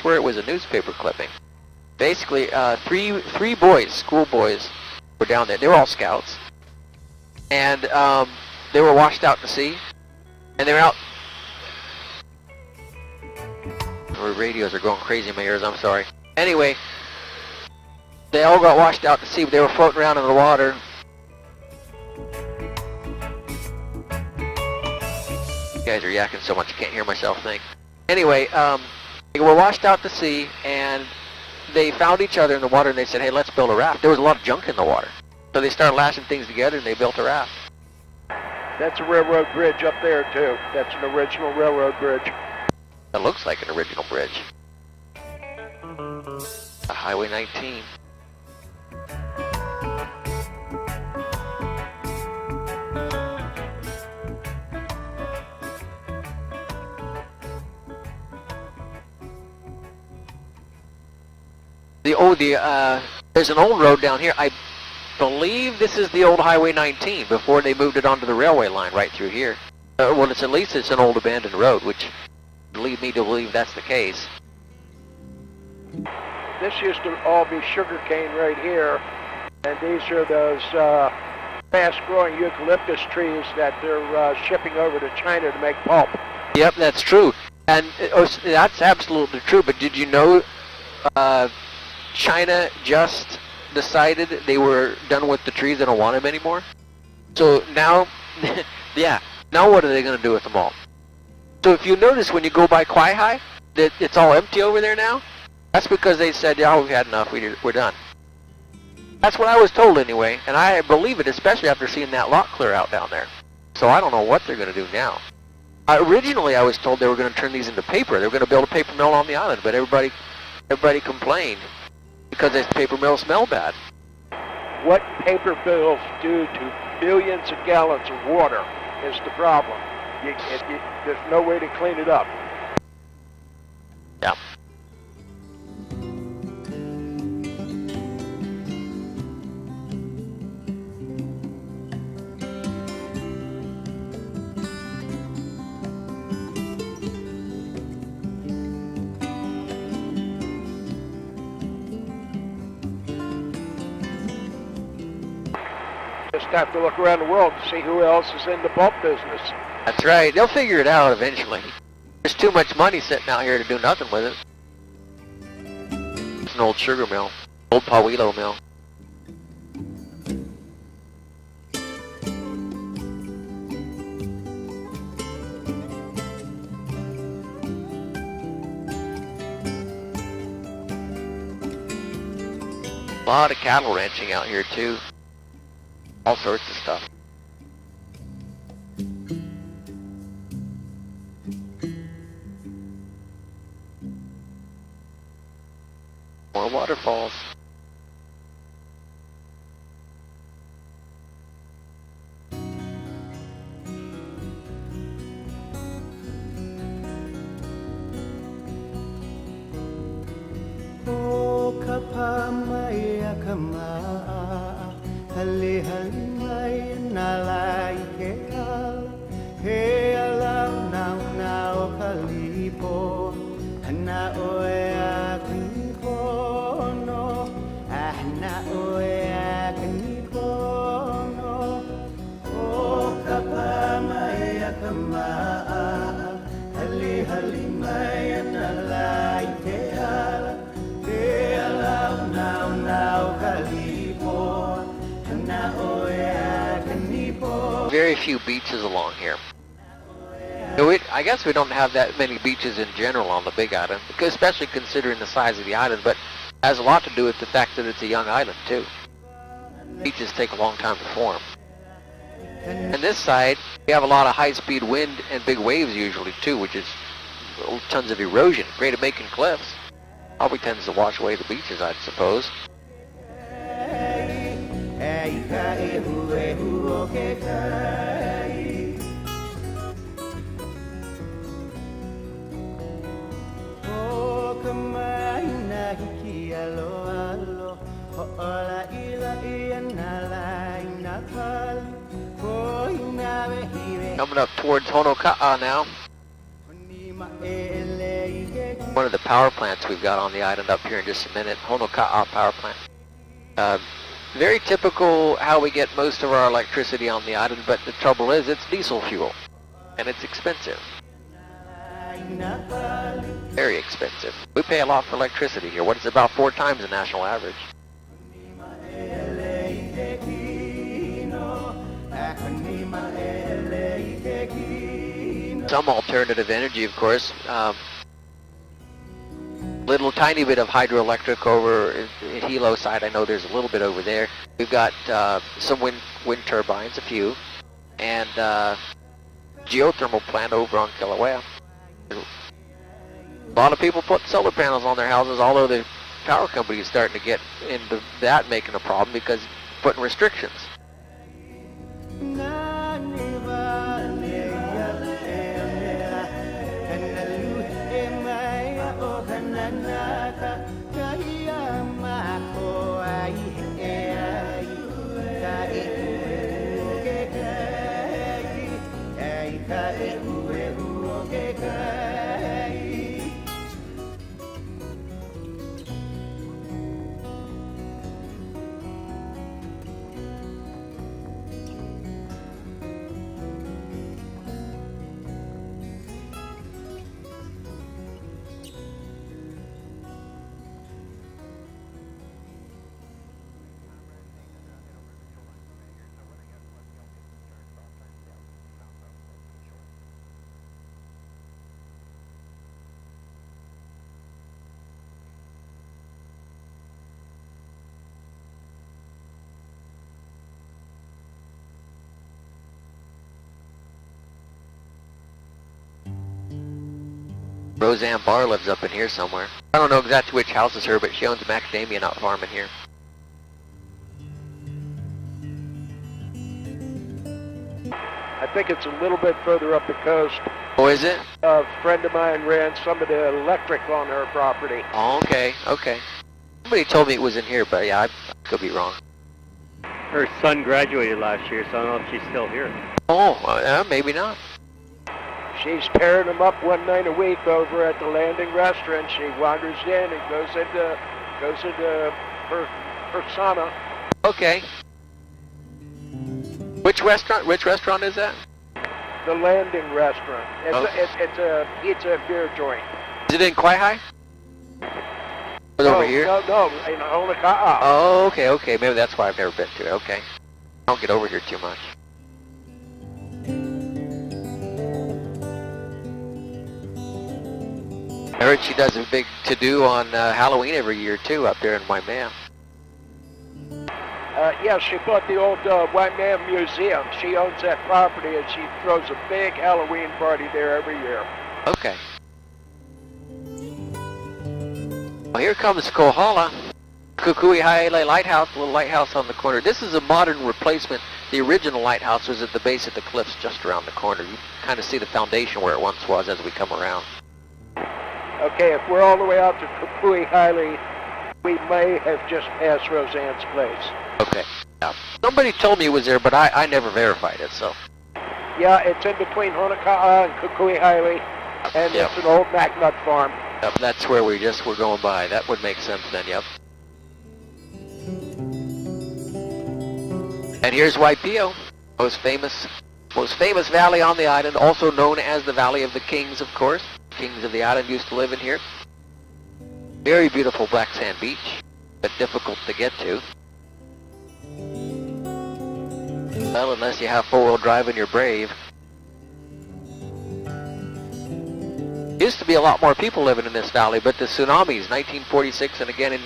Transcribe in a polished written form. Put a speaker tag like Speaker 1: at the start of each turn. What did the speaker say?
Speaker 1: swear it was a newspaper clipping. Basically, three boys, school boys, were down there. They were all scouts, and they were washed out to sea, and they were out. Our radios are going crazy in my ears. I'm sorry. Anyway, they all got washed out to sea, but they were floating around in the water. You guys are yakking so much I can't hear myself think. Anyway, they were washed out to sea, and they found each other in the water, and they said, hey, let's build a raft. There was a lot of junk in the water. So they started lashing things together, and they built a raft.
Speaker 2: That's a railroad bridge up there, too. That's an original railroad bridge.
Speaker 1: That looks like an original bridge. A Highway 19. There's an old road down here. I believe this is the old Highway 19 before they moved it onto the railway line right through here. Well, at least it's an old abandoned road, which lead me to believe that's the case.
Speaker 2: This used to all be sugarcane right here, and these are those fast-growing eucalyptus trees that they're shipping over to China to make pulp.
Speaker 1: Yep, that's true, and that's absolutely true. But did you know China just decided they were done with the trees? They don't want them anymore. So now, yeah, now what are they going to do with them all? So if you notice when you go by Quai, that it's all empty over there now. That's because they said, yeah, we've had enough, we're done. That's what I was told anyway, and I believe it, especially after seeing that lot clear out down there. So I don't know what they're going to do now. Originally I was told they were going to turn these into paper. They were going to build a paper mill on the island, but everybody complained because this paper mill smell bad.
Speaker 2: What paper mills do to billions of gallons of water is the problem. There's no way to clean it up.
Speaker 1: Yeah.
Speaker 2: Just have to look around the world to see who else is in the pulp business.
Speaker 1: That's right. They'll figure it out eventually. There's too much money sitting out here to do nothing with it. It's an old sugar mill. Old Pawilo mill. A lot of cattle ranching out here too. All sorts of stuff. More waterfalls. Very few beaches along here. I guess we don't have that many beaches in general on the Big Island, especially considering the size of the island, but it has a lot to do with the fact that it's a young island too. Beaches take a long time to form. And this side, we have a lot of high-speed wind and big waves usually too, which is tons of erosion, great at making cliffs. Probably tends to wash away the beaches, I suppose. Coming up towards Honoka'a now. one of the power plants we've got on the island up here in just a minute, Honoka'a power plant. Very typical how we get most of our electricity on the island, but the trouble is it's diesel fuel, and it's expensive. Very expensive. We pay a lot for electricity here. What is about 4 times the national average. Some alternative energy, of course. Little tiny bit of hydroelectric over in Hilo side. I know there's a little bit over there. We've got some wind turbines, a few, and geothermal plant over on Kilauea. A lot of people put solar panels on their houses, although the power company is starting to get into that making a problem because putting restrictions. Roseanne Barr lives up in here somewhere. I don't know exactly which house is her, but she owns a macadamia nut farm in here.
Speaker 2: I think it's a little bit further up the coast.
Speaker 1: Oh, is it?
Speaker 2: A friend of mine ran some of the electric on her property.
Speaker 1: Oh, okay, okay. Somebody told me it was in here, but yeah, I could be wrong.
Speaker 3: Her son graduated last year, so I don't know if she's still here.
Speaker 1: Oh, maybe not.
Speaker 2: She's pairing them up one night a week over at the Landing Restaurant. She wanders in and goes into her sauna.
Speaker 1: Okay. Which restaurant? Which restaurant is that?
Speaker 2: The Landing Restaurant. It's,
Speaker 1: Oh.
Speaker 2: it's a pizza and beer joint.
Speaker 1: Is it in Kaihai? Or over here?
Speaker 2: No, in Honoka'a.
Speaker 1: Oh, okay, okay. Maybe that's why I've never been to it. Okay. I don't get over here too much. I heard she does a big to-do on Halloween every year, too, up there in Waimea.
Speaker 2: Yeah, she bought the old Waimea Museum. She owns that property, and she throws a big Halloween party there every year.
Speaker 1: Okay. Well, here comes Kohala. Kukui Haele Lighthouse, a little lighthouse on the corner. This is a modern replacement. The original lighthouse was at the base of the cliffs just around the corner. You kind of see the foundation where it once was as we come around.
Speaker 2: Okay, if we're all the way out to Kukui Haile, we may have just passed Roseanne's place.
Speaker 1: Okay. Yeah. Somebody told me it was there, but I never verified it, so.
Speaker 2: Yeah, it's in between Honoka'a and Kukui Haile, and
Speaker 1: Yep.
Speaker 2: it's an old MacNut farm.
Speaker 1: Yep, that's where we just were going by. That would make sense then, yep. And here's Waipio, most famous valley on the island, also known as the Valley of the Kings, of course. Kings of the island used to live in here. Very beautiful black sand beach, but difficult to get to. Well, unless you have four-wheel drive and you're brave. Used to be a lot more people living in this valley, but the tsunamis, 1946 and again in